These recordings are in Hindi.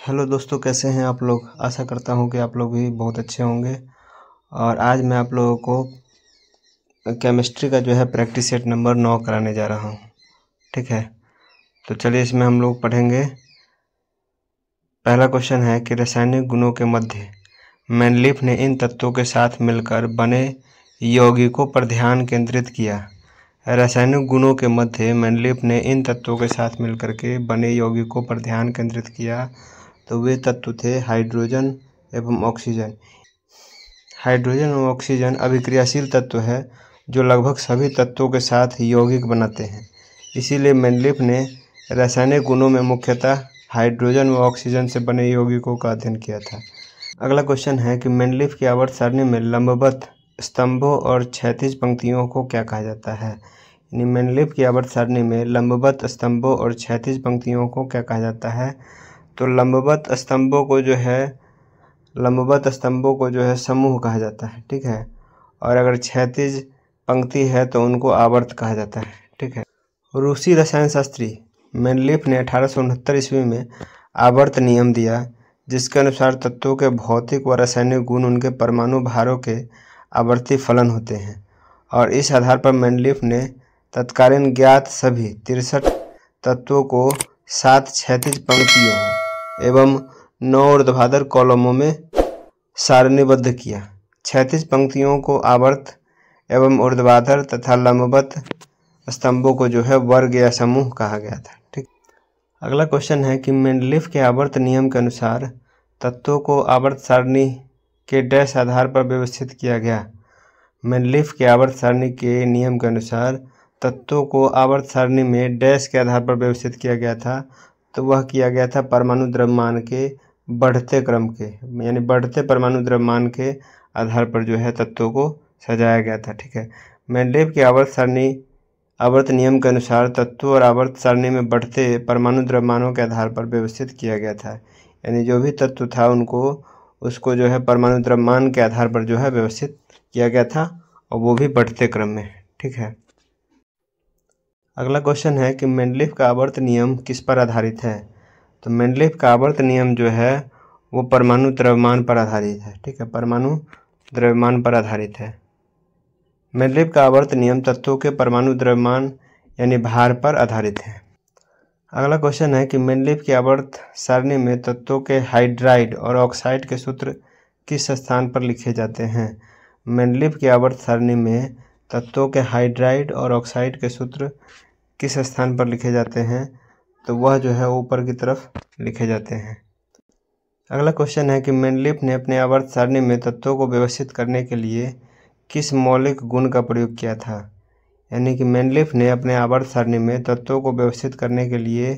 हेलो दोस्तों, कैसे हैं आप लोग। आशा करता हूं कि आप लोग भी बहुत अच्छे होंगे। और आज मैं आप लोगों को केमिस्ट्री का जो है प्रैक्टिस सेट नंबर 9 कराने जा रहा हूं। ठीक है, तो चलिए इसमें हम लोग पढ़ेंगे। पहला क्वेश्चन है कि रासायनिक गुणों के मध्य मेनलिफ ने इन तत्वों के साथ मिलकर बने यौगिकों पर ध्यान केंद्रित किया। रासायनिक गुणों के मध्य मेनलिफ ने इन तत्वों के साथ मिलकर के बने यौगिकों पर ध्यान केंद्रित किया। तो वे तत्व थे हाइड्रोजन एवं ऑक्सीजन। हाइड्रोजन एवं ऑक्सीजन अभिक्रियाशील तत्व है जो लगभग सभी तत्वों के साथ यौगिक बनाते हैं। इसीलिए मेनलिफ ने रासायनिक गुणों में मुख्यतः हाइड्रोजन व ऑक्सीजन से बने यौगिकों का अध्ययन किया था। अगला क्वेश्चन है कि मेनलिफ की आवर्त सारणी में लंबवत स्तंभों और क्षैतिज पंक्तियों को क्या कहा जाता है। यानी मेनलिफ की आवर्त सारणी में लंबवत स्तंभों और क्षैतिज पंक्तियों को क्या कहा जाता है। तो लंबवत स्तंभों को जो है समूह कहा जाता है। ठीक है, और अगर क्षैतिज पंक्ति है तो उनको आवर्त कहा जाता है। ठीक है, रूसी रसायन शास्त्री मेनलिफ ने 1869 ईस्वी में आवर्त नियम दिया, जिसके अनुसार तत्वों के भौतिक व रासायनिक गुण उनके परमाणु भारों के आवर्ती फलन होते हैं। और इस आधार पर मेनलिफ ने तत्कालीन ज्ञात सभी 63 तत्वों को 7 क्षैतिज पंक्तियों एवं 9 ऊर्ध्वाधर कॉलमों में सारणीबद्ध किया। क्षैतिज पंक्तियों को आवर्त एवं ऊर्ध्वाधर तथा लंबवत स्तंभों को जो है वर्ग या समूह कहा गया था। ठीक, अगला क्वेश्चन है कि मेंडलीफ के आवर्त नियम के अनुसार तत्वों को आवर्त सारणी के डैश आधार पर व्यवस्थित किया गया। मेंडलीफ के आवर्त सारणी के नियम के अनुसार तत्वों को आवर्त सारणी में डैश के आधार पर व्यवस्थित किया गया था। तो वह किया गया था परमाणु द्रव्यमान के बढ़ते क्रम के, यानी बढ़ते परमाणु द्रव्यमान के आधार पर जो है तत्वों को सजाया गया था। ठीक है, मेंडलीफ की आवर्त नियम के अनुसार तत्वों और आवर्त सारणी में बढ़ते परमाणु द्रव्यमानों के आधार पर व्यवस्थित किया गया था। यानी जो भी तत्व था उसको जो है परमाणु द्रव्यमान के आधार पर जो है व्यवस्थित किया गया था, और वो भी बढ़ते क्रम में। ठीक है, अगला क्वेश्चन है कि मेंडलीफ का आवर्त नियम किस पर आधारित है। तो मेंडलीफ का आवर्त नियम जो है वो परमाणु द्रव्यमान पर आधारित है। ठीक है, परमाणु द्रव्यमान पर आधारित है। मेंडलीफ का आवर्त नियम तत्वों के परमाणु द्रव्यमान यानी भार पर आधारित है। अगला क्वेश्चन है कि मेंडलीफ की आवर्त सारणी में तत्वों के हाइड्राइड और ऑक्साइड के सूत्र किस स्थान पर लिखे जाते हैं। मेंडलीफ की आवर्त सारणी में तत्वों के हाइड्राइड और ऑक्साइड के सूत्र किस स्थान पर लिखे जाते हैं। तो वह जो है ऊपर की तरफ लिखे जाते हैं। अगला क्वेश्चन है कि मेंडलीफ ने अपने आवर्त सारणी में तत्वों को व्यवस्थित करने के लिए किस मौलिक गुण का प्रयोग किया था। यानी कि मेंडलीफ ने अपने आवर्त सारणी में तत्वों को व्यवस्थित करने के लिए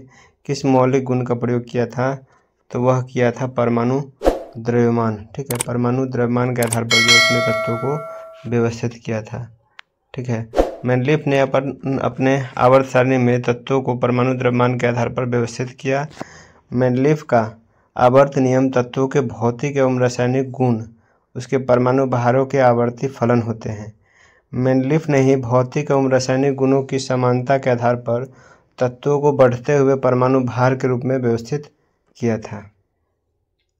किस मौलिक गुण का प्रयोग किया था। तो वह किया था परमाणु द्रव्यमान। ठीक है, परमाणु द्रव्यमान के आधार पर जो उसने तत्वों को व्यवस्थित किया था। ठीक है, मेंडलीफ ने अपने आवर्त सारणी में तत्वों को परमाणु द्रव्यमान के आधार पर व्यवस्थित किया। मेंडलीफ का आवर्त नियम तत्वों के भौतिक एवं रासायनिक गुण उसके परमाणु भारों के आवर्ती फलन होते हैं। मेंडलीफ ने ही भौतिक एवं रासायनिक गुणों की समानता के आधार पर तत्वों को बढ़ते हुए परमाणु भार के रूप में व्यवस्थित किया था।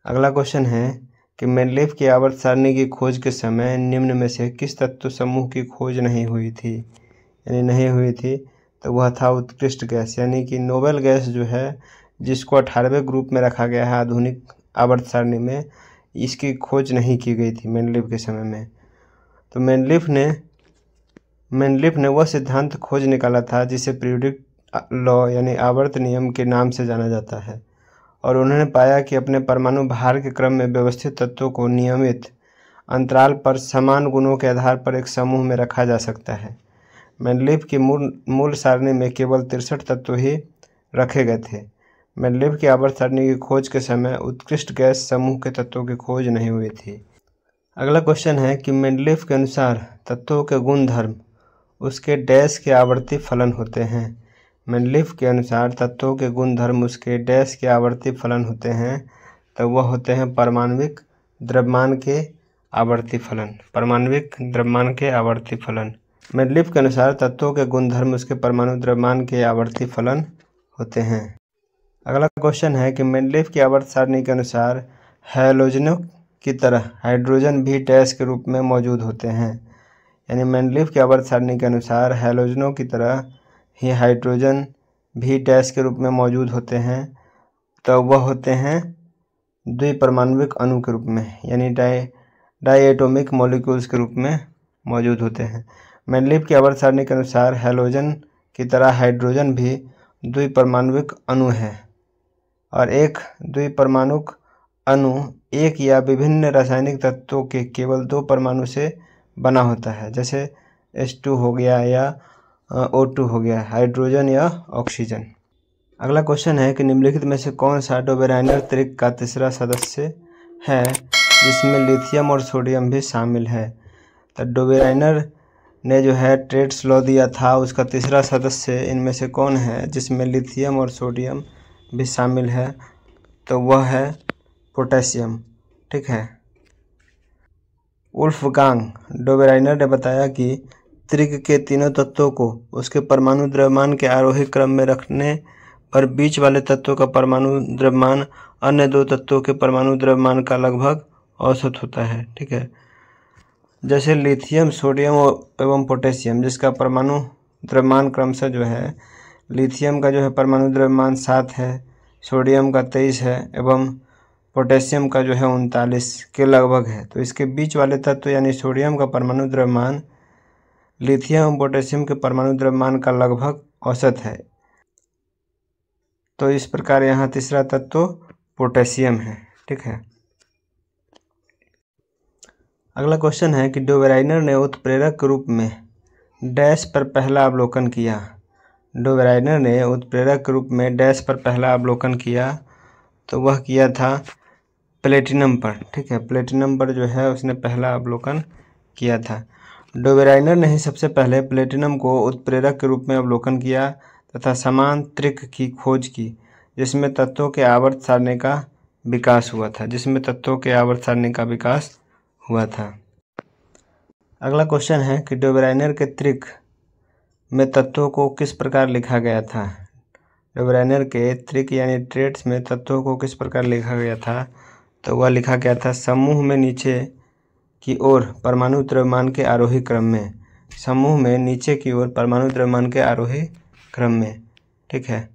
अगला क्वेश्चन है कि मेंडलीफ की आवर्त सारणी की खोज के समय निम्न में से किस तत्व समूह की खोज नहीं हुई थी। तो वह था उत्कृष्ट गैस, यानी कि नोबेल गैस जो है जिसको 18वें ग्रुप में रखा गया है आधुनिक आवर्त सारणी में, इसकी खोज नहीं की गई थी मेंडलीफ के समय में। तो मेंडलीफ ने वह सिद्धांत खोज निकाला था जिसे पीरियोडिक लॉ यानी आवर्त नियम के नाम से जाना जाता है। और उन्होंने पाया कि अपने परमाणु भार के क्रम में व्यवस्थित तत्वों को नियमित अंतराल पर समान गुणों के आधार पर एक समूह में रखा जा सकता है। मेंडलीफ की मूल सारणी में केवल 63 तत्व ही रखे गए थे। मेंडलीफ की आवर्त सारणी की खोज के समय उत्कृष्ट गैस समूह के तत्वों की खोज नहीं हुई थी। अगला क्वेश्चन है कि मेंडलीफ के अनुसार तत्वों के गुण धर्म उसके डैश के आवर्ती फलन होते हैं। मेंडलीफ के अनुसार तत्वों के गुण धर्म उसके डैश के आवर्ती फलन होते हैं। तो वह होते हैं परमाणविक द्रव्यमान के आवर्ती फलन। परमाणविक द्रव्यमान के आवर्ती फलन। मेंडलीफ के अनुसार तत्वों के गुण धर्म उसके परमाणु द्रव्यमान के आवर्ती फलन होते हैं। अगला क्वेश्चन है कि मेंडलीफ की आवर्त सारणी के अनुसार हैलोजनों की तरह हाइड्रोजन भी डैश के रूप में मौजूद होते हैं। यानी मेंडलीफ की आवर्त सारणी के अनुसार हैलोजनों की तरह ही हाइड्रोजन भी डैश के रूप में मौजूद होते हैं, तो वह होते हैं द्विपरमाणुक अणु के रूप में, यानी डायएटोमिक मॉलिक्यूल्स के रूप में मौजूद होते हैं। मेंडलीफ की आवर्त सारणी के अनुसार हैलोजन की तरह हाइड्रोजन भी द्विपरमाणुक अणु है और एक द्विपरमाणुक अणु एक या विभिन्न रासायनिक तत्वों के केवल 2 परमाणु से बना होता है, जैसे H2 हो गया या O2 हो गया, हाइड्रोजन या ऑक्सीजन। अगला क्वेश्चन है कि निम्नलिखित में से कौन सा डोबेराइनर त्रिक का तीसरा सदस्य है जिसमें लिथियम और सोडियम भी शामिल है। तो डोबेराइनर ने जो है ट्रेड्स लॉ दिया था, उसका तीसरा सदस्य इनमें से कौन है जिसमें लिथियम और सोडियम भी शामिल है, तो वह है पोटेशियम। ठीक है। वुल्फगांग डोबेराइनर ने बताया कि त्रिक के तीनों तत्वों को उसके परमाणु द्रव्यमान के आरोही क्रम में रखने पर बीच वाले तत्वों का परमाणु द्रव्यमान अन्य 2 तत्वों के परमाणु द्रव्यमान का लगभग औसत होता है। ठीक है। जैसे लिथियम, सोडियम एवं पोटेशियम, जिसका परमाणु द्रव्यमान क्रमशः जो है लिथियम का जो है परमाणु द्रव्यमान 7 है, सोडियम का 23 है एवं पोटेशियम का जो है 39 के लगभग है। तो इसके बीच वाले तत्व यानी सोडियम का परमाणु द्रव्यमान लिथियम एवं पोटेशियम के परमाणु द्रव्यमान का लगभग औसत है। तो इस प्रकार यहाँ तीसरा तत्व पोटेशियम है। ठीक है। अगला क्वेश्चन है कि डोबेराइनर ने उत्प्रेरक के रूप में डैश पर पहला अवलोकन किया। डोबेराइनर ने उत्प्रेरक के रूप में डैश पर पहला अवलोकन किया, तो वह किया था प्लेटिनम पर। ठीक है। प्लेटिनम पर जो है उसने पहला अवलोकन किया था। डोबेराइनर ने ही सबसे पहले प्लेटिनम को उत्प्रेरक के रूप में अवलोकन किया तथा समान त्रिक की खोज की जिसमें तत्वों के आवर्त सारणी का विकास हुआ था। अगला क्वेश्चन है कि डोबेराइनर के त्रिक में तत्वों को किस प्रकार लिखा गया था। डोबेराइनर के त्रिक यानी ट्रेड्स में तत्वों को किस प्रकार लिखा गया था, तो वह लिखा गया था समूह में नीचे की ओर परमाणु द्रव्यमान के आरोही क्रम में। समूह में नीचे की ओर परमाणु द्रव्यमान के आरोही क्रम में। ठीक है।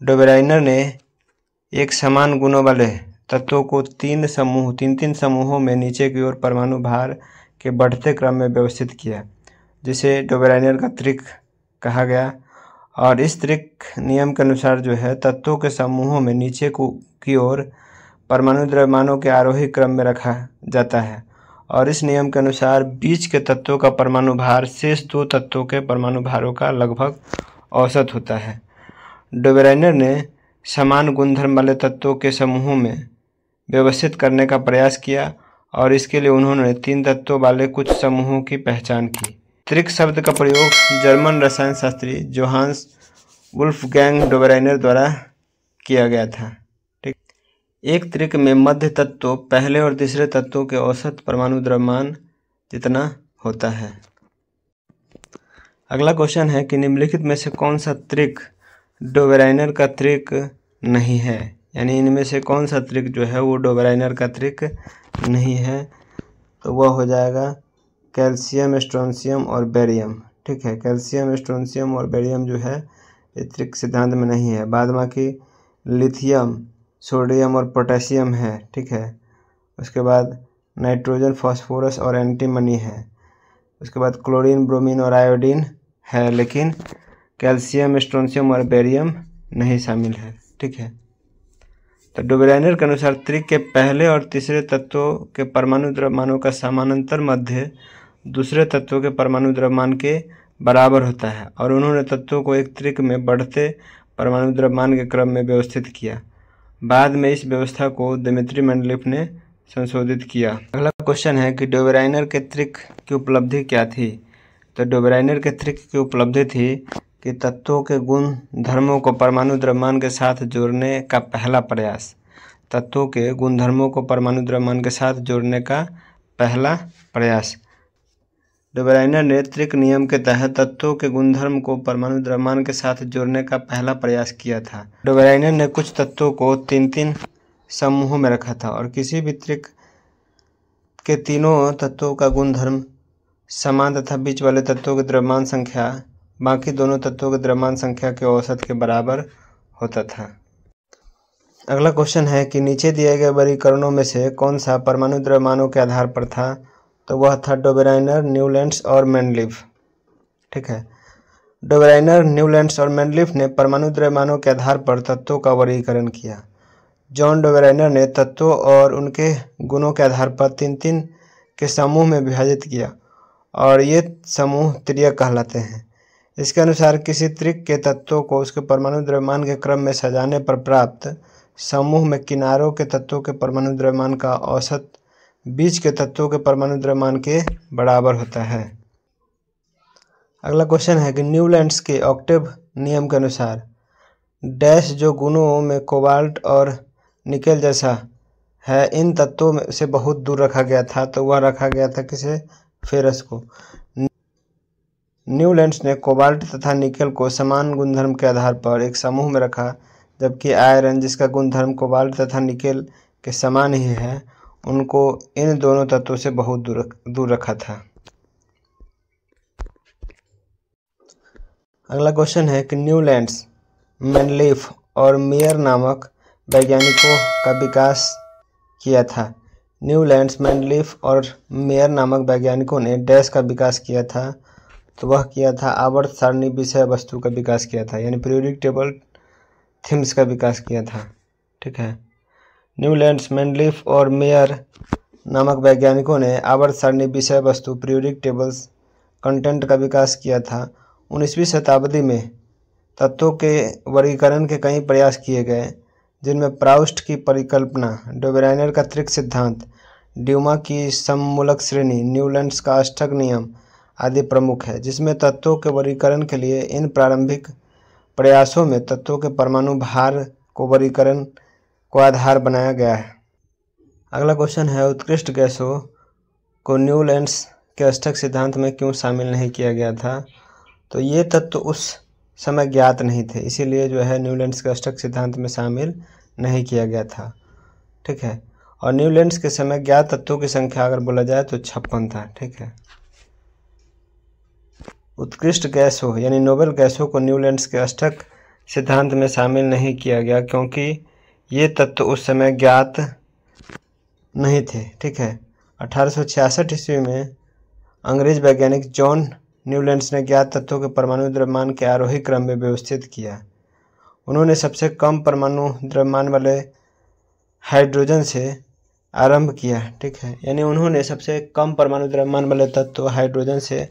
डोबेराइनर ने एक समान गुणों वाले तत्वों को 3 समूहों में नीचे की ओर परमाणु भार के बढ़ते क्रम में व्यवस्थित किया, जिसे डोबेराइनर का त्रिक कहा गया। और इस त्रिक नियम के अनुसार जो है तत्वों के समूहों में नीचे की ओर परमाणु द्रव्यमानों के आरोही क्रम में रखा जाता है और इस नियम के अनुसार बीच के तत्वों का परमाणु भार शेष 2 तत्वों के परमाणु भारों का लगभग औसत होता है। डोबेराइनर ने समान गुणधर्म वाले तत्वों के समूहों में व्यवस्थित करने का प्रयास किया और इसके लिए उन्होंने 3 तत्वों वाले कुछ समूहों की पहचान की। त्रिक शब्द का प्रयोग जर्मन रसायन शास्त्री जोहान्स वुल्फगैंग डोबेराइनर द्वारा किया गया था। ठीक। एक त्रिक में मध्य तत्व पहले और तीसरे तत्वों के औसत परमाणु द्रव्यमान जितना होता है। अगला क्वेश्चन है कि निम्नलिखित में से कौन सा त्रिक डोबेराइनर का त्रिक नहीं है। यानी इनमें से कौन सा त्रिक जो है वो डोबेराइनर का त्रिक नहीं है, तो वह हो जाएगा कैल्शियम, स्ट्रोंशियम और बेरियम। ठीक है। कैल्शियम, स्ट्रोंशियम और बेरियम जो है ये त्रिक सिद्धांत में नहीं है। बाद बाकी लिथियम, सोडियम और पोटेशियम है। ठीक है। उसके बाद नाइट्रोजन, फास्फोरस और एंटीमनी है। उसके बाद क्लोरीन, ब्रोमीन और आयोडीन है, लेकिन कैल्शियम, स्ट्रोंशियम और बेरियम नहीं शामिल है। ठीक है। तो डोबेराइनर के अनुसार त्रिक के पहले और तीसरे तत्वों के परमाणु द्रव्यमानों का समानांतर मध्य दूसरे तत्वों के परमाणु द्रव्यमान के बराबर होता है और उन्होंने तत्वों को एक त्रिक में बढ़ते परमाणु द्रव्यमान के क्रम में व्यवस्थित किया। बाद में इस व्यवस्था को दिमित्री मेंडलीफ ने संशोधित किया। अगला क्वेश्चन है कि डोबेराइनर के त्रिक की उपलब्धि क्या थी। तो डोबेराइनर के त्रिक की उपलब्धि थी कि तत्वों के गुण धर्मों को परमाणु द्रव्यमान के साथ जोड़ने का पहला प्रयास। तत्वों के गुणधर्मों को परमाणु द्रव्यमान के साथ जोड़ने का पहला प्रयास। डोबेराइनर ने त्रिक नियम के तहत तत्वों के गुणधर्म को परमाणु द्रव्यमान के साथ जोड़ने का पहला प्रयास किया था। डोबेराइनर ने कुछ तत्वों को 3-3 समूहों में रखा था और किसी भी त्रिक के तीनों तत्वों का गुणधर्म समान तथा बीच वाले तत्वों की द्रव्यमान संख्या बाकी दोनों तत्वों की द्रव्यमान संख्या के औसत के बराबर होता था। अगला क्वेश्चन है कि नीचे दिए गए वर्गीकरणों में से कौन सा परमाणु द्रव्यमानों के आधार पर था। तो वह था डोबेराइनर, न्यूलैंड्स और मेंडलीफ। ठीक है, डोबेराइनर, न्यूलैंड्स और मेंडलीफ ने परमाणु द्रव्यमानों के आधार पर तत्वों का वर्गीकरण किया। जॉन डोबेराइनर ने तत्वों और उनके गुणों के आधार पर 3-3 के समूह में विभाजित किया और ये समूह त्रियक कहलाते हैं। इसके अनुसार किसी त्रिक के तत्वों को उसके परमाणु द्रव्यमान के क्रम में सजाने पर प्राप्त समूह में किनारों के तत्वों के परमाणु द्रव्यमान का औसत बीच के तत्वों के परमाणु द्रव्यमान के बराबर होता है। अगला क्वेश्चन है कि न्यूलैंड्स के ऑक्टेव नियम के अनुसार डैश जो गुणों में कोबाल्ट और निकेल जैसा है इन तत्वों में से बहुत दूर रखा गया था। तो वह रखा गया था किसे? फेरस को। न्यूलैंड्स ने कोबाल्ट तथा निकेल को समान गुणधर्म के आधार पर एक समूह में रखा, जबकि आयरन जिसका गुणधर्म कोबाल्ट तथा निकेल के समान ही है उनको इन दोनों तत्वों से बहुत दूर रखा था। अगला क्वेश्चन है कि न्यूलैंड्स, मेंडलीफ और मेयर नामक वैज्ञानिकों का विकास किया था। न्यूलैंड्स, मेंडलीफ और मेयर नामक वैज्ञानिकों ने डैश का विकास किया था। तो वह किया था आवर्त सारणी विषय वस्तु का विकास किया था, यानी पीरियोडिक टेबल थीम्स का विकास किया था। ठीक है, न्यूलैंड्स, मेंडलीफ और मेयर नामक वैज्ञानिकों ने आवर्त सारणी विषय वस्तु पीरियोडिक टेबल्स कंटेंट का विकास किया था। 19वीं शताब्दी में तत्वों के वर्गीकरण के कई प्रयास किए गए, जिनमें प्राउस्ट की परिकल्पना, डोबेराइनर का त्रिक सिद्धांत, ड्यूमा की सममूलक श्रेणी, न्यूलैंड्स का अष्टक नियम आदि प्रमुख है। जिसमें तत्वों के वर्गीकरण के लिए इन प्रारंभिक प्रयासों में तत्वों के परमाणु भार को वर्गीकरण को आधार बनाया गया है। अगला क्वेश्चन है उत्कृष्ट गैसों को न्यूलैंड्स के अष्टक सिद्धांत में क्यों शामिल नहीं किया गया था। तो ये तत्व उस समय ज्ञात नहीं थे, इसीलिए जो है न्यूलैंड्स के अष्टक सिद्धांत में शामिल नहीं किया गया था। ठीक है, और न्यूलैंड्स के समय ज्ञात तत्वों की संख्या अगर बोला जाए तो 56 था। ठीक है, उत्कृष्ट गैसों यानी नोबेल गैसों को न्यूलैंड्स के अष्टक सिद्धांत में शामिल नहीं किया गया क्योंकि ये तत्व उस समय ज्ञात नहीं थे। ठीक है, 1866 ईस्वी में अंग्रेज वैज्ञानिक जॉन न्यूलैंड्स ने ज्ञात तत्वों के परमाणु द्रव्यमान के आरोही क्रम में व्यवस्थित किया। उन्होंने सबसे कम परमाणु द्रव्यमान वाले हाइड्रोजन से आरंभ किया। ठीक है, यानी उन्होंने सबसे कम परमाणु द्रव्यमान वाले तत्व हाइड्रोजन से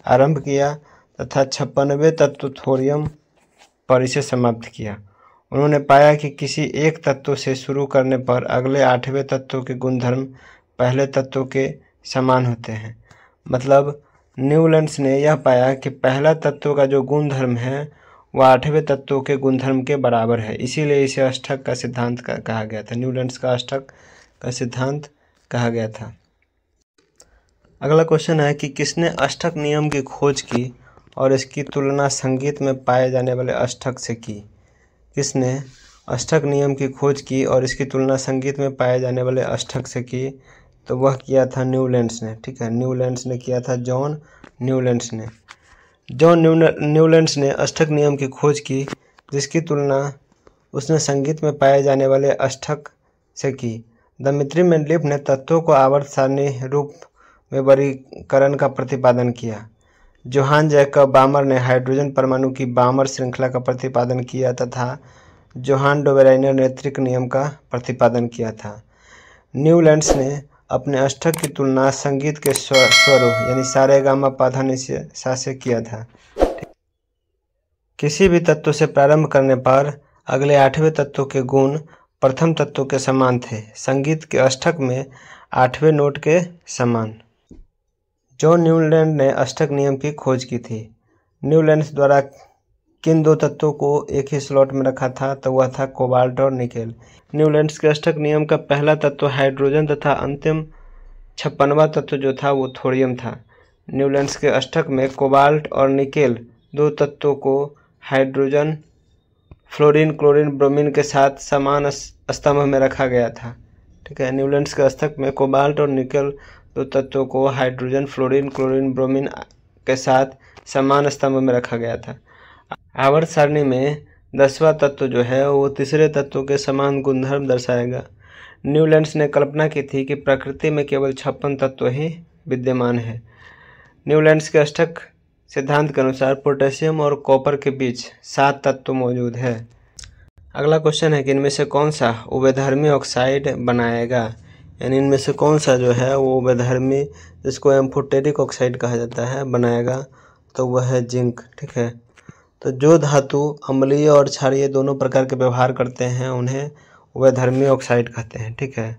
आरंभ किया तथा 96वें तत्व थोरियम पर इसे समाप्त किया। उन्होंने पाया कि किसी एक तत्व से शुरू करने पर अगले 8वें तत्व के गुणधर्म पहले तत्व के समान होते हैं। मतलब न्यूलैंड्स ने यह पाया कि पहला तत्व का जो गुणधर्म है वह 8वें तत्व के गुणधर्म के बराबर है, इसीलिए इसे अष्टक का सिद्धांत कहा गया था। न्यूलैंड्स का अष्टक का सिद्धांत कहा गया था। अगला क्वेश्चन है कि किसने अष्टक नियम की खोज की और इसकी तुलना संगीत में पाए जाने वाले अष्टक से की। किसने अष्टक नियम की खोज की और इसकी तुलना संगीत में पाए जाने वाले अष्टक से की। तो वह किया था न्यूलैंड्स ने। ठीक है, न्यूलैंड्स ने किया था, जॉन न्यूलैंड्स ने। जॉन न्यूलैंड्स ने अष्टक नियम की खोज की जिसकी तुलना उसने संगीत में पाए जाने वाले अष्टक से की। दिमित्री मेंडलीफ ने तत्वों को आवर्त सारणी रूप में वर्गीकरण का प्रतिपादन किया। जोहान जैकब बामर ने हाइड्रोजन परमाणु की बामर श्रृंखला का प्रतिपादन किया तथा जोहान डोबेराइनर ने त्रिक नियम का प्रतिपादन किया था। न्यूलैंड्स ने अपने अष्टक की तुलना संगीत के स्वरों यानी सारे गामा पाधा निसा से किया था। किसी भी तत्व से प्रारंभ करने पर अगले 8वें तत्व के गुण प्रथम तत्व के समान थे, संगीत के अष्टक में 8वें नोट के समान। जॉन न्यूलैंड ने अष्टक नियम की खोज की थी। न्यूलैंड्स द्वारा किन दो तत्वों को एक ही स्लॉट में रखा था, तो वह था कोबाल्ट और निकेल। न्यूलैंड्स के अष्टक नियम का पहला तत्व हाइड्रोजन तथा अंतिम 56वां तत्व जो था वो थोरियम था। न्यूलैंड्स के अष्टक में कोबाल्ट और निकेल दो तत्वों को हाइड्रोजन फ्लोरीन क्लोरीन ब्रोमीन के साथ समान स्तंभ में रखा गया था। ठीक है, न्यूलैंड्स के अष्टक में कोबाल्ट और निकेल दो तत्वों को हाइड्रोजन फ्लोरीन क्लोरीन ब्रोमीन के साथ समान स्तंभ में रखा गया था। आवर्त सारणी में 10वां तत्व जो है वो तीसरे तत्व के समान गुणधर्म दर्शाएगा। न्यूलैंड्स ने कल्पना की थी कि प्रकृति में केवल 56 तत्व ही विद्यमान है। न्यूलैंड्स के अष्टक सिद्धांत के अनुसार पोटेशियम और कॉपर के बीच 7 तत्व मौजूद है। अगला क्वेश्चन है कि इनमें से कौन सा उभयधर्मी ऑक्साइड बनाएगा, यानी इनमें से कौन सा जो है वो उभयधर्मी, जिसको एम्फोटेरिक ऑक्साइड कहा जाता है, बनाएगा, तो वह है जिंक। ठीक है, तो जो धातु अम्लीय और क्षारीय दोनों प्रकार के व्यवहार करते हैं उन्हें उभयधर्मी ऑक्साइड कहते हैं। ठीक है।